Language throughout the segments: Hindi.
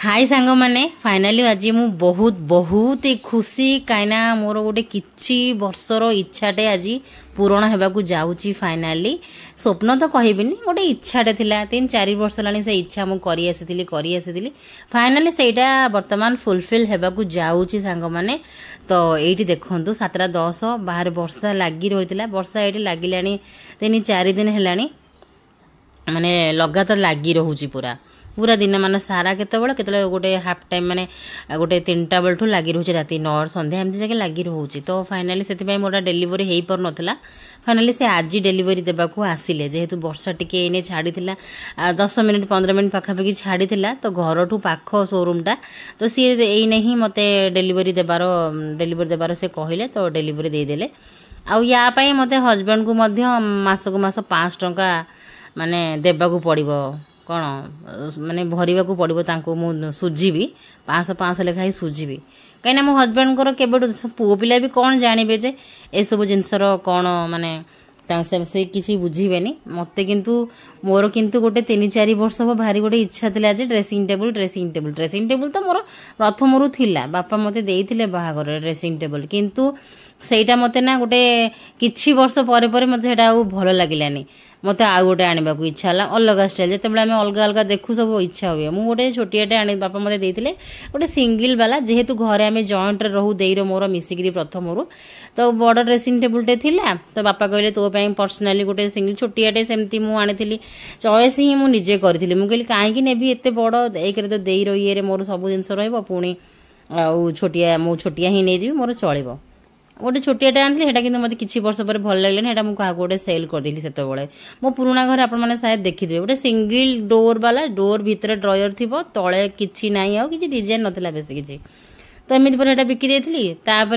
हाय सांग माने फाइनाली आज मु बहुत बहुत ही खुशी कहीं मोर गोटे किछि वर्षर इच्छाटे आज पूरण होगा जाऊँगी फाइनाली स्वप्न तो कहबिनी गोटे इच्छाटे थिला 3-4 वर्ष लानी से इच्छा मु करी आसी फाइनाली सेटा वर्तमान फुलफिल होगा जाऊँगी सांग माने। तो ये देखु 7:10 बाहर वर्षा लगी रही वर्षा ये लगिला 3-4 दिन है माने लगातार लगी रोचे पूरा पूरा दिन मान सारा केतबे गोटे हाफ टाइम माने गोटे 3टा बेलू लगी रोचे राति 9 संध्या एमती जगह लगी रोचे। तो फाइनाली से मोटा डेलीवरी हो पार नाला फाइनाली से आज डेलीवरी देवाक आसिले जेहेतु वर्षा टिके एने छाड़ी 10 मिनिट 15 मिनिट पाखापाखि छाड़ी तो घर ठू पाख शोरूमटा तो सी एने ही मत डेलीवरी देवार से कहले तो डेलीवरी देदेले आउ या मत हजबैंड को मासक मास 5 टंका माने देवाक पड़ो कौन माने भरवा को पड़ो मु सुझीबी 500 लेखाई सुझीबी कहीं मो हजबैंड के पुओ पिला भी कौन जानवे जे ए सब जिनसर कौन माने से किसी बुझीबेनी मत किंतु मोर किंतु गोटे 3-4 वर्ष हम भारी गोटे इच्छा थिला जे ड्रेसिंग टेबल तो मोर प्रथम थिला बापा मते देइथिले बाहागर ड्रेसिंग टेबल किंतु सेटा मते ना गोटे किछि वर्ष परे परे मते सेटा भल लागिलानी मत आउ गोटे आने इच्छा है अलग स्टाइल जिते आम अलग अलग देखू सब इच्छा हुए मुझे गोटे छोटियाटे आने बापा मत देते गोटे सिंगल वाला जेहेतु घरे आम जॉइंट रहू देर मोर मिसिकी प्रथम तो बड़ ड्रेसिंग टेबुलटे थिला तो बापा कहले तो पर्सनाली गोटे सिंगल छोटियाटे सेमती मुझे चॉइस ही मुझे करी मुझे कहीं नेबी एत बड़ एक तो देर ये मोर सब जिन पुणी छोटिया मो छोटिया ही नहीं जी मोर चलो गोटे छोटियाटे आनी है कि मतलब किसी वर्ष पर भल लगे मुझे गोटे सेल करदेली से मो पुराणा घर आपने शायद देखिए गोटे सिंगल डोर वाला डोर भितर ड्रयर थी तले कि ना आ कि डिजाइन नाला बेस किसी तो एमती पर बिकी देती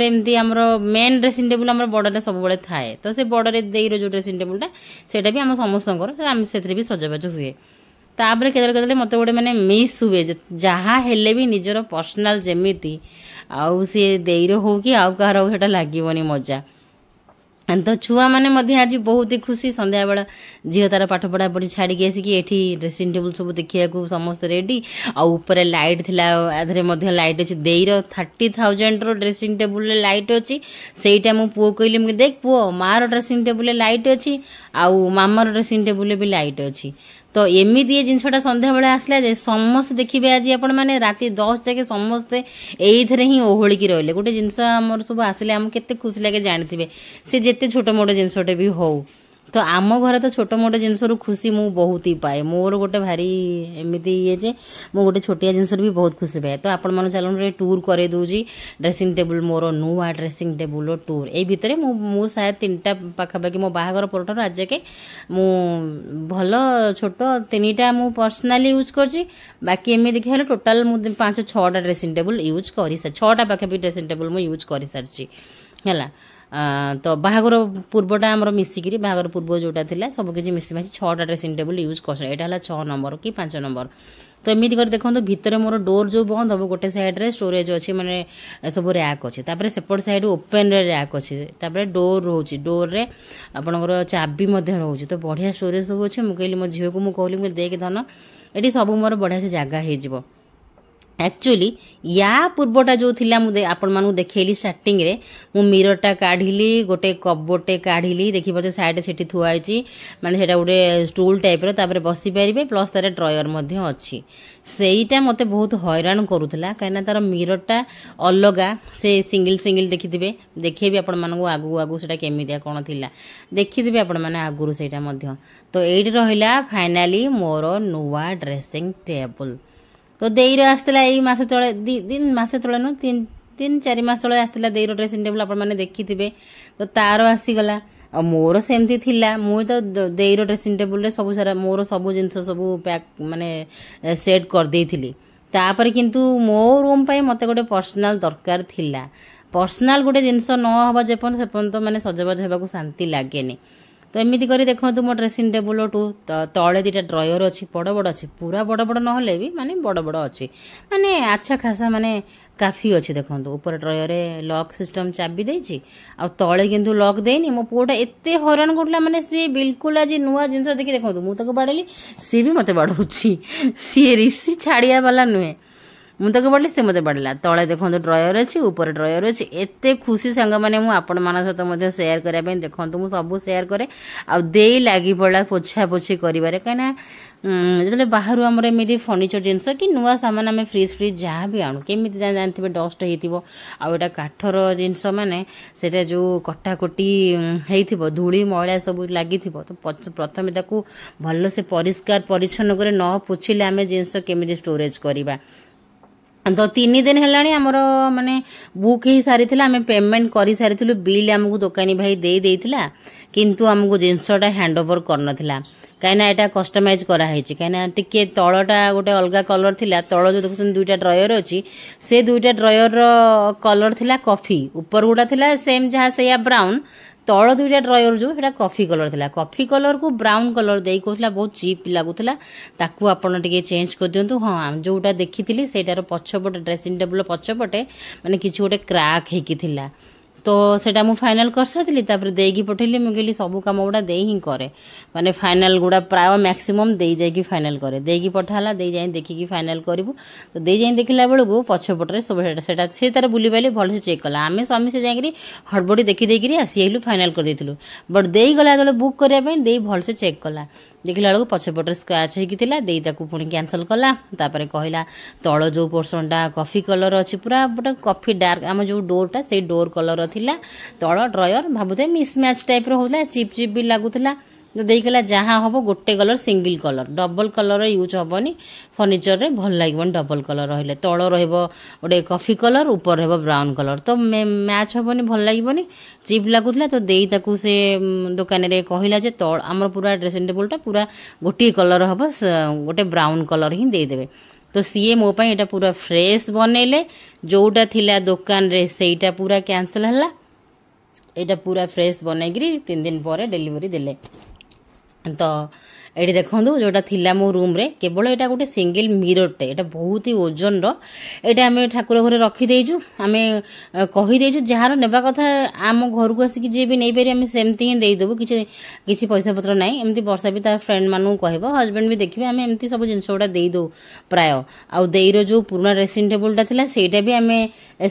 एमती आम मेन ड्रेसिंग टेबुल आम बड़े सब थाए तो से बड़े देर जो ड्रेसिंग टेबुलटा सेटा भी आम समस्त से भी सजबाज हुए तापर केतले मत गोटे मैंने मिस हुए जहाँ हेले भी निजर पर्सनाल जमीती आउ सी देर हो कि आउ कहार लगे मजा तो छुआ मैंने आज बहुत ही खुशी संध्या बेला झील तार पाठ पढ़ा पढ़ी छाड़ी आसिक ये ड्रेसिंग टेबुल सब देखा समस्त रेडी आउे लाइट थिला आधे लाइट अच्छी देर 30,000 ड्रेसिंग टेबुल लाइट अच्छी सेटा मो पुओ कहली देख पुओ मार ड्रेसिंग टेबुल लाइट अच्छी आउ मामार ड्रेसिंग टेबुल भी लाइट अच्छी तो एमती ये जिनसा संध्या बेले आसला जे समस्त देखिए आज आपण मैंने राति 10 जाके समस्ते ये ही ओहलिकी रहिले गोटे जिनस आमर सब आसिले आम केते खुशी लगे जानते से जिते छोट मोट जिनसटे भी हो तो आम घर तो छोट मोट जिनस खुशी मु बहुत ही पाए मोर गोटे भारी एमती ये जे मो गोटे छोटिया जिनस भी बहुत खुशी पाए तो आपण मन चलन टूर करे दूजी ड्रेसिंग टेबुल मोर नुआ ड्रेसिंग टेबुल टूर ए भितर मु शायद 3टा पाखापाखि मो बाहागर परठार आज जाके मु भल छोट 3टा मु पर्सनाली यूज करची बाकी एमि देखिए टोटाल मु 5-6टा ड्रेसिंग टेबुल यूज करी 6टा पाखापाखि ड्रेसिंग टेबुल मु यूज कर सारी है तो बाहागर पूर्वटा आमर मिसिकी बाहागर पूर्व जोटा थिला सबकि मिसीमासी 6टा ड्रेसिंग टेबुल यूज कर यहाँ 6 नंबर कि 5 नंबर तो एमती कर देखो भितर मोर डोर जो बंद हम गोटे सैड्रे स्टोरेज अच्छी माने सब रैक अच्छे तापर सेपट साइड ओपन रैक अच्छे तापर डोर रोचे डोर रे आपणकर चाबी रोचे तो बढ़िया स्टोरेज सब अच्छे मुझे मो झील को मुझे देख धन ये सब मोर बढ़िया से जगह हो एक्चुअली या पूर्वटा जो थिला मुझे आपण मानू देखली स्टार्टिंग रे मु मिररटा काढ़िली गोटे कबोटे काढ़िली देखि पारे साइड सेठी थुआइची माने सेटा गोटे स्टूल टाइप रो तापर बसी पारिबे प्लस तारे ड्रॉयर मध्ये अछि सेईटा मते बहुत हैरान करूथला काइना तार मिररटा अलगा से सिंगल देखिथिबे देखेबी आपण मानू आगु आगु सेटा केमिदिया कोन थिला देखिथिबे आपण माने आगुरु सेटा मध्ये तो एडी रहिला फाइनली मोर नुवा ड्रेसिंग टेबल तो देर आसला यही मस तले दिन मसे तले नु 3-4 मास तले आसला देर ड्रेसिंग टेबल आपण माने देखिथिबे तो तार आसीगला मोर सेमती थिला मु तो देर ड्रेसिंग टेबुल रे सब सारा मोर सब जिनस सब पैक माने सेट कर देइथिली तापर किंतु मो रूम पई मते गोटे पर्सनल दरकार थिला पर्सनल गोटे जिनस न हबा जेपन सेपन तो माने सजबाज हेबा को शांति लागेनी तो एमती कर देखो मो ड्रेसिंग टेबुल टू तले 2टा ड्रॉयर अच्छी बड़ बड़ अच्छी पूरा बड़ बड़ ना भी माने बड़ बड़ अच्छी माने अच्छा खासा माने काफी अच्छी देखो ऊपर ड्रॉयर लॉक सिस्टम चाबी देछि आ तले किंतु लॉक देनी मो पुओटा एते हैरान करला माने सी बिल्कुल आज नुआ जिनस देखि देखो मु तको बाडली सी भी मते बाडौछि सी रिसी छाड़िया वाला नुहे ମୁଁ ତାକୁ ବାଡ଼ିଲି ସେ ମୋତେ ବାଡ଼ିଲା। ତଳେ ଦେଖନ୍ତୁ ଡ୍ରୟର ଅଛି, ଉପରେ ଡ୍ରୟର ଅଛି। ଏତେ ଖୁସି ସାଙ୍ଗମାନେ ମୁଁ ଆପଣମାନଙ୍କ ସହିତ ମଧ୍ୟ ସେୟାର କରିବା ପାଇଁ। ଦେଖନ୍ତୁ ମୁଁ ସବୁ ସେୟାର କରେ। ଆଉ ଦେଇ ଲାଗି ପଡ଼ିଲା ପୋଛାପୋଛି କରିବାରେ, କାହିଁକିନା ଯେତେବେଳେ ବାହାରୁ ଆମର ଏମିତି ଫର୍ଣ୍ଣିଚର ଜିନିଷ କି ନୂଆ ସାମାନ ଆମେ ଫ୍ରିଜ୍ ଯାହା ବି ଆଣୁ, କେମିତି ଜାଣିଥିବେ ଡଷ୍ଟ ହେଇଥିବ। ଆଉ ଏଇଟା କାଠର ଜିନିଷ ମାନେ ସେଇଟା ଯେଉଁ କଟାକଟି ହେଇଥିବ, ଧୂଳି ମଇଳା ସବୁ ଲାଗିଥିବ। ତ ପ୍ରଥମେ ତାକୁ ଭଲସେ ପରିଷ୍କାର ପରିଚ୍ଛନ୍ନ କରି ନ ପୋଛିଲେ ଆମେ ଜିନିଷ କେମିତି ଷ୍ଟୋରେଜ୍ କରିବା। ତ 3 ଦିନ ହେଲାଣି ଆମର ମାନେ ବୁକ୍ ହେଇସାରିଥିଲା, ଆମେ ପେମେଣ୍ଟ କରିସାରିଥିଲୁ, ବିଲ୍ ଆମକୁ ଦୋକାନୀ ଭାଇ ଦେଇଥିଲା, କିନ୍ତୁ ଆମକୁ ଜିନିଷଟା ହ୍ୟାଣ୍ଡ ଓଭର୍ କରିନଥିଲା। କାହିଁକିନା ଏଇଟା କଷ୍ଟମାଇଜ୍ କରାହେଇଛି, କାହିଁକିନା ଟିକେ ତଳଟା ଗୋଟେ ଅଲଗା କଲର୍ ଥିଲା। ତଳ ଯେଉଁ ଦେଖୁଛନ୍ତି 2ଟା ଡ୍ରୟର ଅଛି, ସେ 2ଟା ଡ୍ରୟରର କଲର୍ ଥିଲା କଫି, ଉପର ଗୁଡ଼ା ଥିଲା ସେମ୍ ଯାହା ସେଇଆ ବ୍ରାଉନ୍। ତଳ 2ଟା ଡ୍ରୟର ଯେଉଁ ସେଇଟା କଫି କଲର୍ ଥିଲା। କଫି କଲର୍କୁ ବ୍ରାଉନ୍ କଲର୍ ଦେଇ କହୁଥିଲା ବହୁତ ଚିପ୍ ଲାଗୁଥିଲା, ତାକୁ ଆପଣ ଟିକେ ଚେଞ୍ଜ କରିଦିଅନ୍ତୁ। ହଁ, ଯେଉଁଟା ଦେଖିଥିଲି ସେଇଟାର ପଛପଟେ, ଡ୍ରେସିଂ ଟେବୁଲ୍ ପଛପଟେ ମାନେ କିଛି ଗୋଟେ କ୍ରାକ୍ ହେଇକି ଥିଲା। ତ ସେଇଟା ମୁଁ ଫାଇନାଲ୍ କରିସାରିଥିଲି। ତାପରେ ଦେଇକି ପଠେଇଲି। ମୁଁ କହିଲି ସବୁ କାମ ଗୁଡ଼ା ଦେଇ ହିଁ କରେ, ମାନେ ଫାଇନାଲ୍ ଗୁଡ଼ା ପ୍ରାୟ ମ୍ୟାକ୍ସିମମ୍ ଦେଇ ଯାଇକି ଫାଇନାଲ୍ କରେ। ଦେଇକି ପଠା ହେଲା, ଦେଇ ଯାଇ ଦେଖିକି ଫାଇନାଲ୍ କରିବୁ। ତ ଦେଇ ଯାଇ ଦେଖିଲା ବେଳକୁ ପଛପଟରେ ସବୁ ସେଇଟା ସେ ତାର ବୁଲିବାଲି ଭଲସେ ଚେକ୍ କଲା। ଆମେ ସ୍ୱାମୀ ସେ ଯାଇକିରି ହଡ଼ବଡ଼ି ଦେଖି ଦେଇକିରି ଆସିଲୁ, ଫାଇନାଲ୍ କରିଦେଇଥିଲୁ। ବଟ୍ ଦେଇ ଗଲା ଯେତେବେଳେ ବୁକ୍ କରିବା ପାଇଁ, ଦେଇ ଭଲସେ ଚେକ୍ କଲା। ଦେଖିଲା ବେଳକୁ ପଛପଟରେ ସ୍କ୍ରାଚ୍ ହେଇକି ଥିଲା। ଦେଇ ତାକୁ ପୁଣି କ୍ୟାନସଲ୍ କଲା। ତାପରେ କହିଲା ତଳ ଯେଉଁ ପୋର୍ସନଟା କଫି କଲର୍ ଅଛି, ପୁରା ଗୋଟେ କଫି ଡାର୍କ, ଆମ ଯେଉଁ ଡୋର୍ଟା ସେଇ ଡୋର୍ କଲର୍ ଥିଲା ତଳ ଡ୍ରୟର। ଭାବୁଥାଏ ମିସ୍ ମ୍ୟାଚ୍ ଟାଇପ୍ର ହେଉଥିଲା, ଚିପ୍ ଚିପ୍ ବି ଲାଗୁଥିଲା। ତ ଦେଇକଲା ଯାହା ହେବ ଗୋଟେ colour, single colour, double colour use ହେବନି ଫର୍ଣ୍ଣିଚରରେ, ଭଲ ଲାଗିବନି ଡବଲ୍ କଲର୍ ରହିଲେ। ତଳ ରହିବ ଗୋଟେ କଫି କଲର୍, ଉପରେ ରହିବ ବ୍ରାଉନ୍ କଲର୍, ତ ମ୍ୟାଚ୍ ହେବନି, ଭଲ ଲାଗିବନି, ଚିପ୍ ଲାଗୁଥିଲା। ତ ଦେଇ ତାକୁ ସେ ଦୋକାନରେ କହିଲା ଯେ ଆମର ପୁରା ଡ୍ରେସିଂ ଟେବୁଲ୍ଟା ପୁରା ଗୋଟିଏ କଲର୍ ହେବ, ଗୋଟେ ବ୍ରାଉନ୍ କଲର୍ ହିଁ ଦେଇଦେବେ। ତ ସିଏ ମୋ ପାଇଁ ଏଇଟା ପୁରା ଫ୍ରେଶ୍ ବନେଇଲେ। ଯେଉଁଟା ଥିଲା ଦୋକାନରେ ସେଇଟା ପୁରା କ୍ୟାନସଲ୍ ହେଲା। ଏଇଟା ପୁରା ଫ୍ରେଶ୍ ବନେଇକିରି 3 ଦିନ ପରେ ଡେଲିଭରି ଦେଲେ। ତ ଏଇଠି ଦେଖନ୍ତୁ ଯେଉଁଟା ଥିଲା ମୋ ରୁମ୍ରେ, କେବଳ ଏଇଟା ଗୋଟେ ସିଙ୍ଗିଲ୍ ମିରରଟେ, ଏଇଟା ବହୁତ ହି ଓଜନର। ଏଇଟା ଆମେ ଠାକୁର ଘରେ ରଖିଦେଇଛୁ। ଆମେ କହିଦେଇଛୁ ଯାହାର ନେବା କଥା ଆମ ଘରକୁ ଆସିକି ଯିଏ ବି ନେଇପାରିବେ, ଆମେ ସେମିତି ହିଁ ଦେଇଦେବୁ, କିଛି ପଇସା ପତ୍ର ନାହିଁ। ଏମିତି ବର୍ଷା ବି ତାର ଫ୍ରେଣ୍ଡମାନଙ୍କୁ କହିବ, ହଜବେଣ୍ଡ ବି ଦେଖିବେ, ଆମେ ଏମିତି ସବୁ ଜିନିଷ ଗୁଡ଼ା ଦେଇଦେଉ ପ୍ରାୟ। ଆଉ ଦେଇର ଯେଉଁ ପୁରୁଣା ଡ୍ରେସିଂ ଟେବୁଲ୍ଟା ଥିଲା ସେଇଟା ବି ଆମେ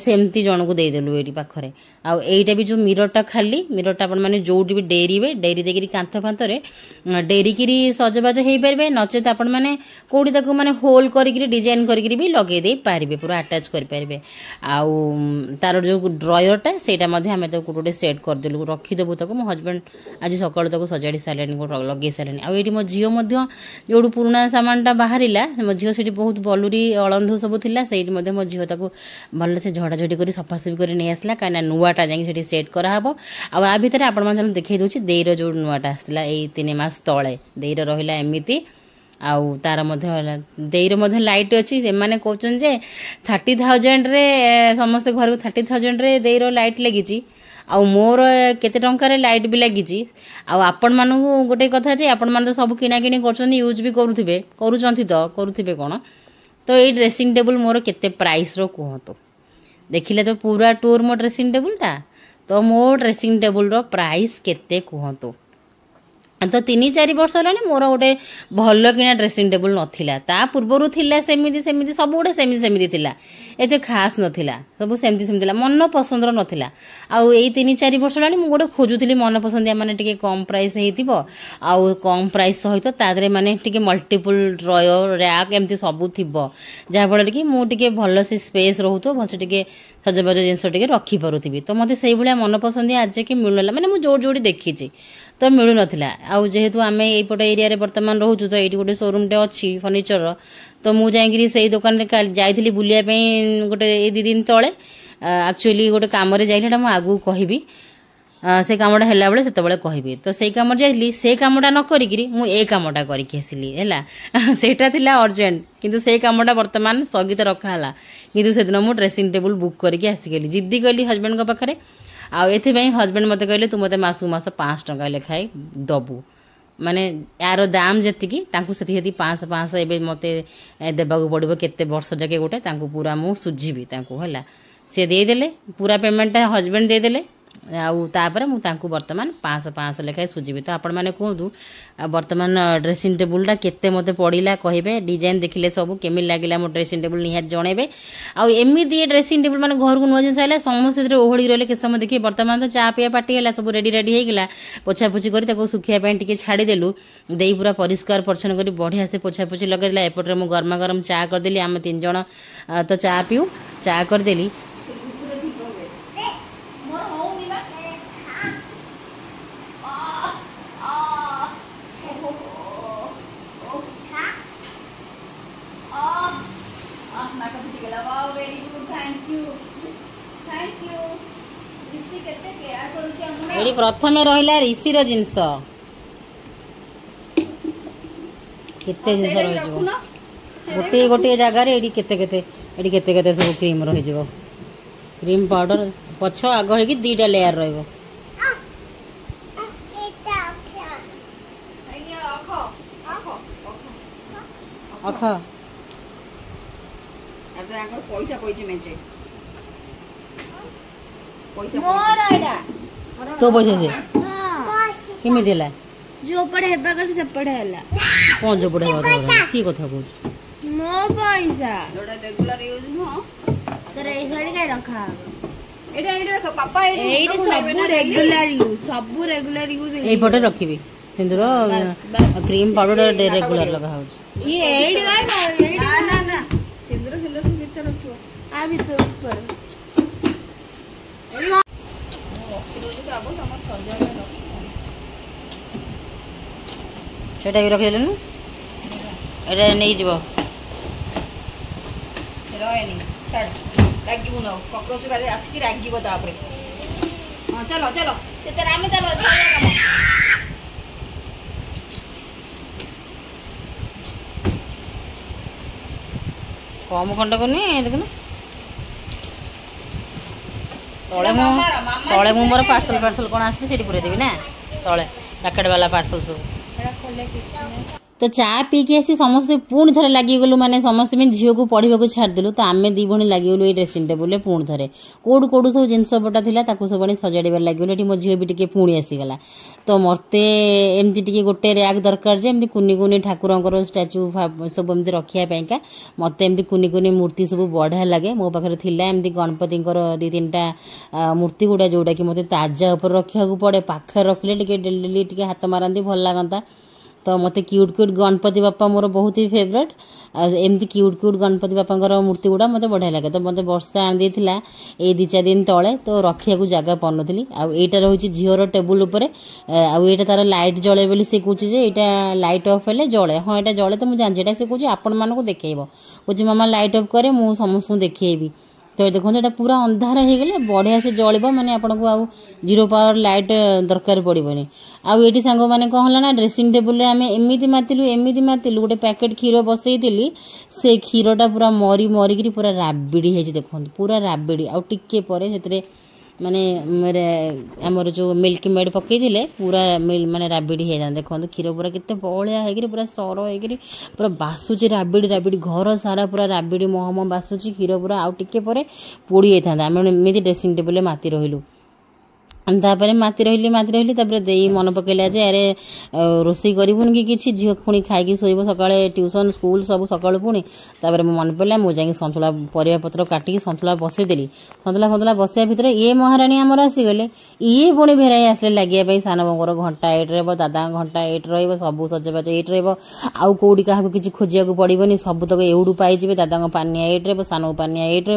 ସେମିତି ଜଣକୁ ଦେଇଦେଲୁ ଏଇଠି ପାଖରେ। ଆଉ ଏଇଟା ବି ଯେଉଁ ମିରରଟା, ଖାଲି ମିରରଟା ଆପଣମାନେ ଯେଉଁଠି ବି ଡେରିବେ, ଡେରି ଦେଇକିରି କାନ୍ଥ ଫାନ୍ଥରେ ଡେରିକିରି ସଜବାଜ ହେଇପାରିବେ। ନଚେତ ଆପଣମାନେ କେଉଁଠି ତାକୁ ମାନେ ହୋଲ୍ କରିକିରି ଡିଜାଇନ୍ କରିକିରି ବି ଲଗେଇ ଦେଇପାରିବେ, ପୁରା ଆଟାଚ୍ କରିପାରିବେ। ଆଉ ତାର ଯେଉଁ ଡ୍ରୟରଟା ସେଇଟା ମଧ୍ୟ ଆମେ ତାକୁ ଗୋଟେ ସେଟ୍ କରିଦେଲୁ, ରଖିଦେବୁ ତାକୁ। ମୋ ହଜବେଣ୍ଡ ଆଜି ସକାଳୁ ତାକୁ ସଜାଡ଼ି ସାରିଲେଣି, ଲଗେଇ ସାରିଲେଣି। ଆଉ ଏଇଠି ମୋ ଝିଅ ମଧ୍ୟ ଯେଉଁଠୁ ପୁରୁଣା ସାମାନଟା ବାହାରିଲା, ମୋ ଝିଅ ସେଇଠି ବହୁତ ବଲୁରି ଅଳନ୍ଧୁ ସବୁ ଥିଲା, ସେଇଠି ମଧ୍ୟ ମୋ ଝିଅ ତାକୁ ଭଲସେ ଝଡ଼ାଝଡ଼ି କରି ସଫାସଫି କରି ନେଇ ଆସିଲା, କାହିଁକିନା ନୂଆଟା ଯାଇକି ସେଠି ସେଟ୍ କରାହେବ। ଆଉ ଆ ଭିତରେ ଆପଣମାନେ ଦେଖେଇ ଦେଉଛି ଦେଇର ଯେଉଁ ନୂଆଟା ଆସିଥିଲା ଏଇ 3 ମାସ ତଳେ, ଦେଇର ରହିଲା ଏମିତି। ଆଉ ତାର ମଧ୍ୟ ଦେଇର ମଧ୍ୟ ଲାଇଟ୍ ଅଛି। ସେମାନେ କହୁଛନ୍ତି ଯେ 30,000ରେ ସମସ୍ତେ ଘରକୁ 30,000ରେ ଦେଇର ଲାଇଟ୍ ଲାଗିଛି, ଆଉ ମୋର କେତେ ଟଙ୍କାରେ ଲାଇଟ୍ ବି ଲାଗିଛି। ଆଉ ଆପଣମାନଙ୍କୁ ଗୋଟେ କଥା ଯେ ଆପଣମାନେ ତ ସବୁ କିଣାକିଣି କରୁଛନ୍ତି, ୟୁଜ୍ ବି କରୁଥିବେ କ'ଣ। ତ ଏଇ ଡ୍ରେସିଂ ଟେବୁଲ୍ ମୋର କେତେ ପ୍ରାଇସ୍ର କୁହନ୍ତୁ। ଦେଖିଲେ ତ ପୁରା ଟୁର୍ ମୋ ଡ୍ରେସିଂ ଟେବୁଲ୍ଟା। ତ ମୋ ଡ୍ରେସିଂ ଟେବୁଲ୍ର ପ୍ରାଇସ୍ କେତେ କୁହନ୍ତୁ। ତ 3-4 ବର୍ଷ ହେଲାଣି ମୋର ଗୋଟେ ଭଲ କିଣା ଡ୍ରେସିଂ ଟେବୁଲ୍ ନଥିଲା। ତା ପୂର୍ବରୁ ଥିଲା ସେମିତି ସବୁ ଗୋଟେ ସେମିତି ଥିଲା, ଏତେ ଖାସ୍ ନଥିଲା, ସବୁ ସେମିତି ଥିଲା, ମନ ପସନ୍ଦର ନଥିଲା। ଆଉ ଏଇ 3-4 ବର୍ଷ ହେଲାଣି ମୁଁ ଗୋଟେ ଖୋଜୁଥିଲି ମନ ପସନ୍ଦିଆ, ମାନେ ଟିକେ କମ୍ ପ୍ରାଇସ୍ ହେଇଥିବ, ଆଉ କମ୍ ପ୍ରାଇସ୍ ସହିତ ତା ଦେହରେ ମାନେ ଟିକେ ମଲ୍ଟିପୁଲ୍ ଡ୍ରୟର, ର୍ୟାକ୍ ଏମିତି ସବୁ ଥିବ, ଯାହାଫଳରେ କି ମୁଁ ଟିକେ ଭଲସେ ସ୍ପେସ୍ ରହୁଥିବ, ଭଲସେ ଟିକେ ସଜବାଜ ଜିନିଷ ଟିକେ ରଖିପାରୁଥିବି। ତ ମୋତେ ସେଇଭଳିଆ ମନ ପସନ୍ଦିଆ ଆଜିକି ମିଳୁନଥିଲା, ମାନେ ମୁଁ ଯୋଉଠି ଦେଖିଛି ତ ମିଳୁନଥିଲା। ଆଉ ଯେହେତୁ ଆମେ ଏଇପଟ ଏରିଆରେ ବର୍ତ୍ତମାନ ରହୁଛୁ, ତ ଏଇଠି ଗୋଟେ ସୋରୁମ୍ଟେ ଅଛି ଫର୍ଣ୍ଣିଚରର। ତ ମୁଁ ଯାଇକିରି ସେଇ ଦୋକାନରେ ଯାଇଥିଲି ବୁଲିବା ପାଇଁ ଗୋଟେ 2 ଦିନ ତଳେ। ଆକ୍ଚୁଆଲି ଗୋଟେ କାମରେ ଯାଇଥିଲି, ଏଇଟା ମୁଁ ଆଗକୁ କହିବି, ସେ କାମଟା ହେଲାବେଳେ ସେତେବେଳେ କହିବି। ତ ସେଇ କାମରେ ଯାଇଥିଲି, ସେ କାମଟା ନ କରିକିରି ମୁଁ ଏ କାମଟା କରିକି ଆସିଲି ହେଲା। ସେଇଟା ଥିଲା ଅର୍ଜେଣ୍ଟ, କିନ୍ତୁ ସେଇ କାମଟା ବର୍ତ୍ତମାନ ସ୍ଥଗିତ ରଖା ହେଲା। କିନ୍ତୁ ସେଦିନ ମୁଁ ଡ୍ରେସିଂ ଟେବୁଲ୍ ବୁକ୍ କରିକି ଆସିଗଲି, ଜିଦ୍ଦି କଲି ହଜବେଣ୍ଡଙ୍କ ପାଖରେ। ଆଉ ଏଥିପାଇଁ ହଜବେଣ୍ଡ ମୋତେ କହିଲେ ତୁ ମୋତେ ମାସକୁ ମାସ 500 ଟଙ୍କା ଲେଖାଏଁ ଦେବୁ, ମାନେ ୟାର ଦାମ୍ ଯେତିକି ତାଙ୍କୁ ସେତିକି 500 ଏବେ ମୋତେ ଦେବାକୁ ପଡ଼ିବ, କେତେ ବର୍ଷ ଯାକେ ଗୋଟେ ତାଙ୍କୁ ପୁରା ମୁଁ ସୁଝିବି ତାଙ୍କୁ ହେଲା। ସେ ଦେଇଦେଲେ ପୁରା ପେମେଣ୍ଟଟା, ହଜବେଣ୍ଡ ଦେଇଦେଲେ। आउे मुझे बर्तमान 500 लेखाएं सुझी तो आपण मैंने कहतु बर्तमान ड्रेसिंग टेबुलटा केते मते पड़िला कहे डिजाइन देखिले सब केमी लगे मो ड्रेसिंग टेबुल निहाती जनइबे आमती ड्रेसिंग टेबुल मैंने घर को नुआ जिन है समस्त ओहड़ी रही के समय देखिए बर्तमान तो चा पिया पार्टी है सब रेडी रेडी होगा पोछापोछि कर सुखापी छाड़देलु दे पूरा परिष्कार परिच्छन कर बढ़िया से पोछापोछि लगेला एपटे मुझे गरमा गरम चा करदेली आम 3 जन तो चा पीऊ चा करदेली ये प्रथम रहा ऋषिर जिनस केते जिनस रही गोटे गोटे जगार केते सब क्रीम रही क्रीम पाउडर पछ आग हो 2टा लेयर रही अख पैसा मेचे तो पैसा से केमी दिला जो पड़े हेबा का से पड़े हला कौन जो पड़े होता की कथा कहू मो पैसा जोड़ा रेगुलर यूज नो तोरे ए साड़ी का रखा एटा रख पापा एटा सब रेगुलर यूज ए फोटो रखिबी सिंदूर क्रीम पाउडर रेगुलर लगा हो ये एडी रह ना सिंदूर से भीतर रखियो आ भीतर ऊपर सेटा भी रखिदेलु एटा नहीं जीव रहेनी छाड़ रागिबु न कॉकरोच गारे आसिकी रागिबो तापरे हां चलो चलो से चल आमे चलो कम खंड करनी देखना तले मु मोर पार्सल कौन आसते से पूरे देवी ना तले पैकेट वाला पार्सल सब तो चा पी के आसी समस्ते पुणी थे लगिगलु माने समस्ते झील को पढ़ा को छाड़देलु तो आम 2 भणी लगिगलु ये ड्रेसिंग टेबुल पुणी थे कौटू कौटू सब जिनस पटा था सब सजाड़बार लगे ये मो झील भी टे पुणी आसीगला तो मत एमती टे गोटे रैक दरकार जे एमती कुनी कुनी ठाकुर स्टाच्यू सब एमती रखापा मत एमती कुनी कुनी मूर्ति सब बढ़िया लगे मो पाखे थी एमती गणपति 2-3टा मूर्ति गुड़ा जोटा कि मत ताजा उपर रखा पड़े पाखे रखिले डेली टे हाथ मारती भल लगता तो मत क्यूट क्यूट गणपति बापा मोर बहुत ही फेवरेट एमती क्यूट क्यूट गणपति बापा मूर्ति गुड़ा मत बढ़िया लगे तो मत वर्षा आनी था ये 2-4 दिन तले तो रखा जगह पानी आईटा रोचे झीर टेबुल उपर आईटा तार लाइट जले बोली से कहे यहाँ लाइट अफ है जले हाँ यहाँ जले तो मुझे जानची से कहे आपण मानक देखब कहे मामा लाइट अफ करे मुझे समस्त देखी तो देखो ये पूरा अंधार हो गले बढ़िया से जल्ब माने आपन को आउ 0 पावर लाइट दरकार पड़ोनी आउ ये सांग मैंने कौन है ना ड्रेसिंग टेबुल आम एमती मातिलु गोटे पैकेट क्षीर बसई से क्षीरटा पूरा मरी मरिकी पूरा राबिड़ी है देखो पूरा राबिड़ी आउ टिके पर से माने मेरे आमर जो मिल्क मेड पकईले पूरा माने राबिड़ी है देखो क्षीर पूरा केते बलिया है पूरा सर हो पूरा बासुची राबिड़ी राबिड़ी घर सारा पूरा राबिड़ी महम बासुची क्षीर पूरा आउ टिके पर पोड़ी जाता आम एमती ड्रेसिंग टेबुल माति रहिलु तापर माति रही तापर दे मन पकईला जे अरे रोसई करूनी कि किसी झील पुणी खाई शोब सका ट्यूशन स्कूल सब सका पुणी तापर मन पड़ा मुझे जाकि सन्तुला परिया पत्र काटिकी सन्तुला बसईदेली सन्तुला फन्तुला बसैया भितर ये महाराणी आमर आसीगले ये पुणी भेराई आसले लगे सान बोर घंटा एट रहा दादा घंटा एट रब सजबाज एट रउ कौटी क्या किसी खोजा पड़ोनी सबतक एवडू पाइबे दादा पानिया एट सान पानिया एट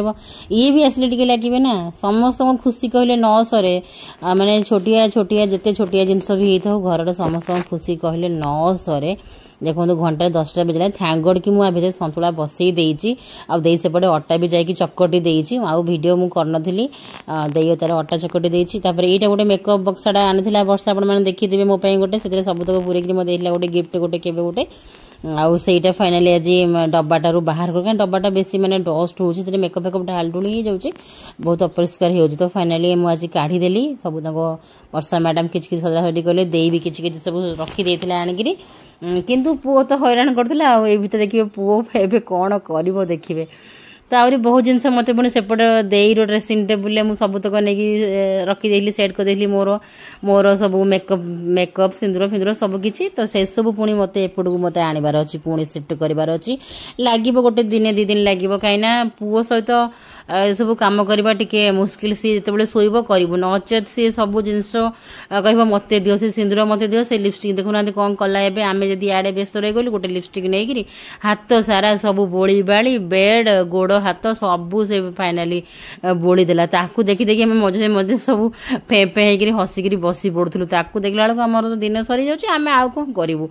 ये भी आसले टे लगे ना समस्त खुशी कहले न सरे माने छोटिया छोटिया जिते छोटिया जिनस भी होता घर समस्त खुशी कहले न सरे देखो घंटा 10टा बजला थैंक गॉड कि मुझे सन्तुला बसई देती आउ सेपटे अटा भी जाकि चकटी देती आउ वीडियो मुझे करनी दे तार अटा चकटी देती यहाँ गोटे मेकअप बक्साटा आनी वर्षा आपने देखीथे मोपाई गोटे से सबतक पूरे मत गोटे गिफ्ट गोटे केवे गोटे आउ सेटा फाइनाली आज डब्बाटारू बाहर कर डब्बाटा बेसी माने डस्ट हो मेकअप फेकअप ढालढुली हो जाऊँगी बहुत अपरिष्कार हो तो फाइनाली मुझे काढ़ीदेली सब वर्षा मैडम किसी सजासजी कले दे भी किसी सब रखी आणिकी किंतु पुओ तो हैरान करते देखिए पुओ एवं कौन कर देखिए तो आहरी बहुत जिनस मत पुणी सेपटे देईर ड्रेसिंग टेबुल मुझे सबुतक नहीं रखीदी सेट करदेली मोर मोर सब मेकअप सिंदूर फिंदूर सबकि तो से सब पुणी मत एपटू मत आनबार अच्छी पुणी सिफ्ट करार अच्छी लगे गोटे दिन 2 दिन लगे कहीं पुओ सहित सब कम करवा टे मुस्किल सी जो शोब कर नचेत सी सब जिनस कह मत दियो से सिंदूर मत दियो से लिपस्टिक देखुना कौन कला एवं आम जब आड़े व्यस्त रही गलु गोटे लिपस्टिक नहीं हाथ सारा सब बोली बाड़ी बेड गोड़ हाथ सबू से फाइनाली बोली देला ताकू देखी देखी आम मझे मझे सब फे फे हसिकी बसी पड़ू ताकू देखला बेलू आम दिन सरी जाऊँ आम आउ कौन करूँ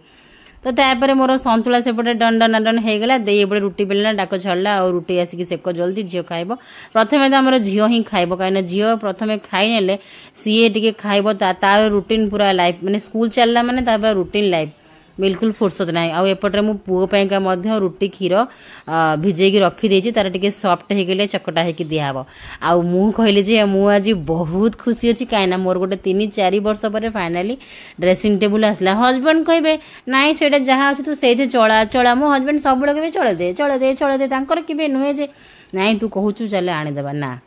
तो तापर मोर संतुला सेपटे डन डन डन हो गला दे एपटे रुटी बेलना डाक छाड़ा और रुटी आसिक सेक जल्दी झील खाइब प्रथम तो आम झील ही खाइब कहीं झील प्रथम खाई सीए टी खाइब तार रुटीन पूरा लाइफ माने स्कूल चलला माने रुटीन लाइफ बिल्कुल फुर्सत ना आउ एपटे मो पुओ पाइका रुटी क्षीर भिजेकी रखीदे तार टे सफ्ट हो गले चकटा होगी दिहब आउ मु कहली जे मु आज बहुत खुशी अच्छी कहीं मोर गोटे 3-4 वर्ष पर फाइनाली ड्रेसिंग टेबुल आसला हजबैंड कहे नाई से जहाँ अच्छे तू से चला चला मो हजबैंड सब कहे चले दे के नुहे जे नाई तू कहूँ चले आनीदेवा ना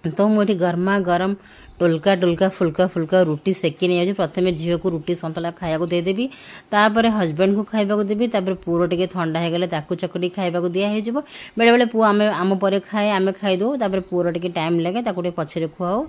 तो मुझे गरमा गरम टोलका टोलका फुल्का फुल्का रुटी सेकी नहीं प्रथम झील को रुटी सन्तुला खाया देदेवी तापर हजबैंड को खाइबा देवी तापर पुओ टे ठंडा हो गले चकटी खाइबा दिहज बेले बेले पुओ आम पर खाए आम खाईदे तापर पुओर टे टाइम लगे ताको पछरे खुआओ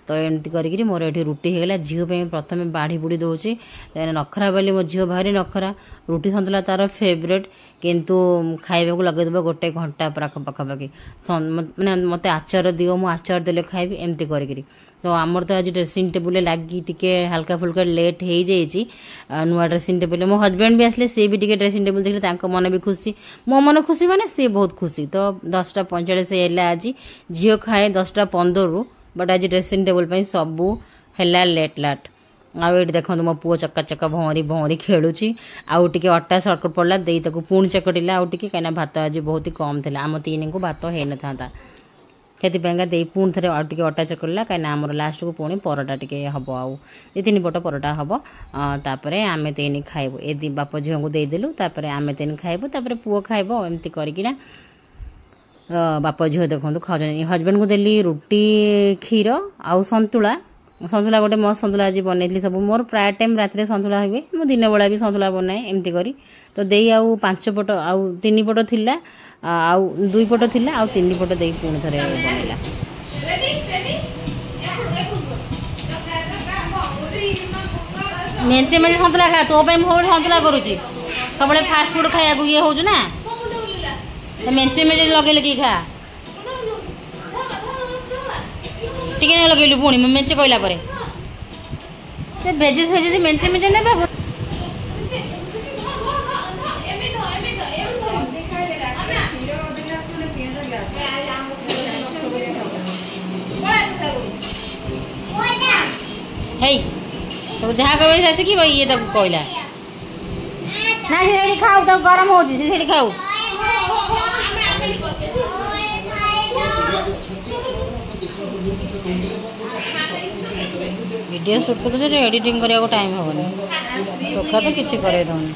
तो एमती करी मोर ये रुटी होगला झील प्रथम बाढ़ी बुड़ी दूसरी नखरा बोली मो झील भारी नखरा रुटी सन्तुला तार फेवरेट किंतु खाइबा को लगेदेव गोटे घंटा पाखापाखि मैंने मत आचार दियो मु आचार देले खाइबी एमती करी तो आमर तो आज ड्रेसिंग टेबुल लगी टिके हल्का फुल्का लेट हो जाइए नुआ ड्रेसिंग टेबुल मो हजबैंड भी आसले सी भी टिके ड्रेसिंग टेबुल देखले मन भी खुशी मो मन खुशी माने सी बहुत खुशी तो 10:45 है आज झील खाए 10:15 बट आज ड्रेसिंग टेबुल सबू है लेट लाट आउ ये देखो मो पुओ चक्का चक्का भौरी भौरी खेलुची आउ टिके अटा सर्टकट पड़ला दे ताको पुणी चकटिला आउ टिके कहीं भात आज बहुत ही कम था आम 3 को भात हो न था से दे पुणी थे आउटे अटा चकड़ा कहीं आमर लास्ट को पुणी परोटा टे हम आउ 2-3 पट परोटा हम तापर आम 3 खाइबू ए बाप झील को देदेलु तापर आम 3 खाइबू तापर पुओ खाइब एमती करना बाप झील देखो खाऊ हजबैंड को देली रुटी क्षीर आउ सन्तुला सन्तुला गोटे मस्त सन्तुला आज बनई सब मोर प्राय टाइम रात सन्तुला हुए मु दिन बेला भी सन्तुला बनाए एमती करी तो दे आउ 5 पट आउ 3 पट थिला आउ 2 पट थिला आउ 3 पट दे पुणी थे बनइला मेचे मेचे सन्तुला खा तो सन्तुला करुची सब फास्ट फूड खाया ये हो ना तो मेचे मेचे लगे लगे खा टिके लगेलु पुणी मेचे कहला भेजेस भेजेस मेचे मेचे ने तो जहाँ कह कि ये कहला ना से खाऊ तो गरम हो खाऊ वीडियो शूट करते एडिटिंग करने को टाइम हेनी टोका तो किसी करे दौनी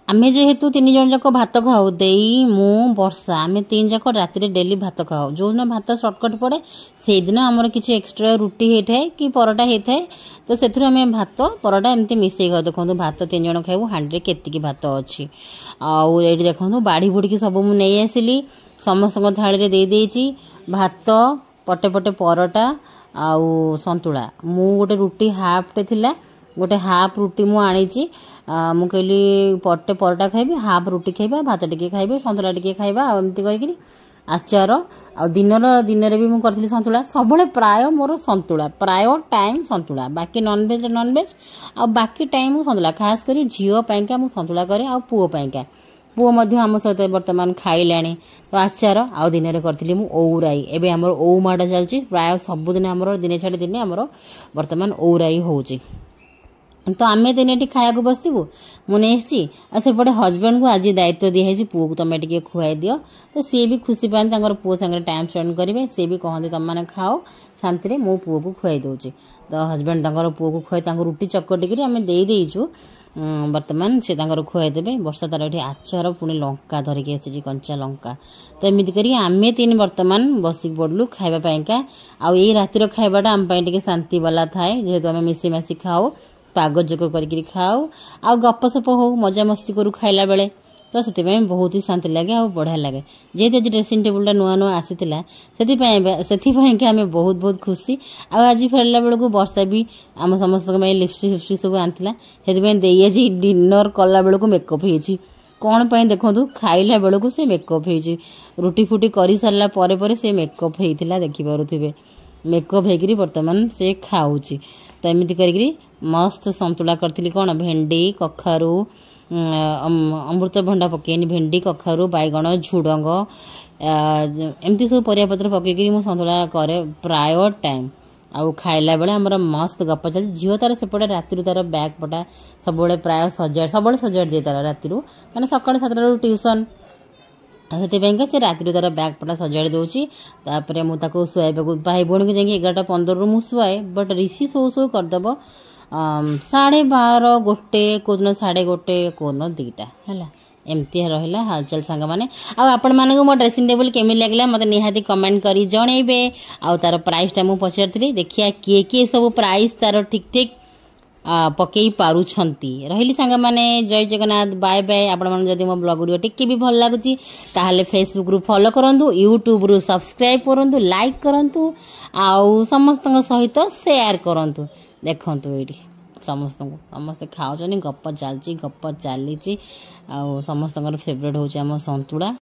आमे जेहेतु 3 जन जाक भात खाऊ देई मु वर्षा आमे 3 जाक राति डेली भात खाऊ जो दिन भात सर्टकट पड़े से दिन आमर किसी एक्सट्रा रुटी होता है कि परोटा होता है तो से आम भात परोटा एमती मिसई खाऊ देखो भात 3 जन खाइबू हांडी केतिकी भात अच्छी आउ ये देखो बाड़ी बुड़ी सब मुझे नहीं आसिली समस्त थाली दे देइची भात पटे पटे परोटा आउ सन्तुला मु गोटे रुटी हाफ्टे थिला गोटे हाफ रुटी मु आनीची मु कहली पटे परोटा खाइबी हाफ रुटी खाइबा भात टिके खाइबे सन्तुला टिके खाइबा एमती कहीकि आचार आ दिन भी मुझे करी सन्तुला सब प्राय मोर सन्तुला प्राय टाइम सन्तुला बाकी नॉनवेज नॉनवेज आ बाकी टाइम सन्तुला खास करी झील पाइका मुझे सन्तुला करे आ पुओ पाइका पुओ आम सहित बर्तमान खाइला तो आचार आ दिन करी ओराई एवं आमर ओ माड़ चलती प्राय सबुदिन आमर दिने छाड़ी दिने आमर बर्तमान ओराई होची तो आम तीन ये खाया बसबू मुझे आ सेपटे हजबैंड को आज दायित्व दिखाई पुओ को तुम टे खुआई दियो तो सी भी खुशी पाते पुओ सागर टाइम स्पेंड करेंगे सी भी कहते तुम मैंने खाओ शांति मो पुओ को खुआई दूचे तो हजबैंड पुओ को खुआई रुटी चकटिकी आम देचु बर्तमान से खुआई देवे वर्षा तार ये आचार पुणी लंका धरिकी आसी कंचा लंका तो एमती करी आम तीन बर्तमान बसिक पड़लु खावापाइंका आउ ये रातिर खावाटा आम टे शांति वाला थाए जेहेतु आम मिसी मासी खाओ पाग जोग कर खाओ आ गपसप हो मजा मस्ती करू खाइला बेले तो से बहुत ही शांति लगे आ बढ़िया लगे जेहेतु आज ड्रेसिंग टेबुलटा नुआ नुआ आसीला से आम बहुत बहुत खुशी आज फेरला बेलू वर्षा भी आम समस्त लिपस्टिक फिपस्टिक सब आनी से आज डिनर कला बेलू मेकअप होती कौन पाई देखु खाइला बेलू से मेकअप होती रुटी फुटी कर सारा पर से मेकअप होता देखिपे मेकअप होकर बर्तमान से खाऊँच तो एमती करी मस्त संतुला करी कौन भेंडी कखारू अमृतभंडा पकईनि भेंडी कखारू बैगण झुडंग एमती सब परियापत्र पकईकि मु संतुला करे प्राय टाइम आउ खाइला बेले आमर मस्त गप चलती झील तार सेपटे राति तार बैग पटा सब प्राय सजाड़ दिए तार राति मैंने सका 7 ट्यूशन से राति तार बैग पटा सजाड़ी दूसरी मुझे शुआइबा भाई भौणी को जाकि 11:15 मुझे शुआए बट ऋषि शो शो करदेव 12:30 गोटे कौन 1:30 कौन 2टा है एमती रहा हालचाल सांग मैंने आपण मानक मो ड्रेसिंग टेबल केमी लगे मत निहाती कमेंट करी जनइबे आउ तार प्राइसटा मुझे पचारि देखिए किए किए सब प्राइस तार ठीक ठीक पकई पारुछंती रही सांग माने जय जगन्नाथ बाय बाय आपण मन जदि मो ब्लॉग वीडियो टिके भी भल लागुची ताहले फेसबुक रु फॉलो करंतु यूट्यूब रु सब्सक्राइब करंतु लाइक करंतु आउ समस्त सहित शेयर करंतु देखंतु एठी समस्त खाओ गप चलची गप चली समस्त फेवरेट होची आम संतुला।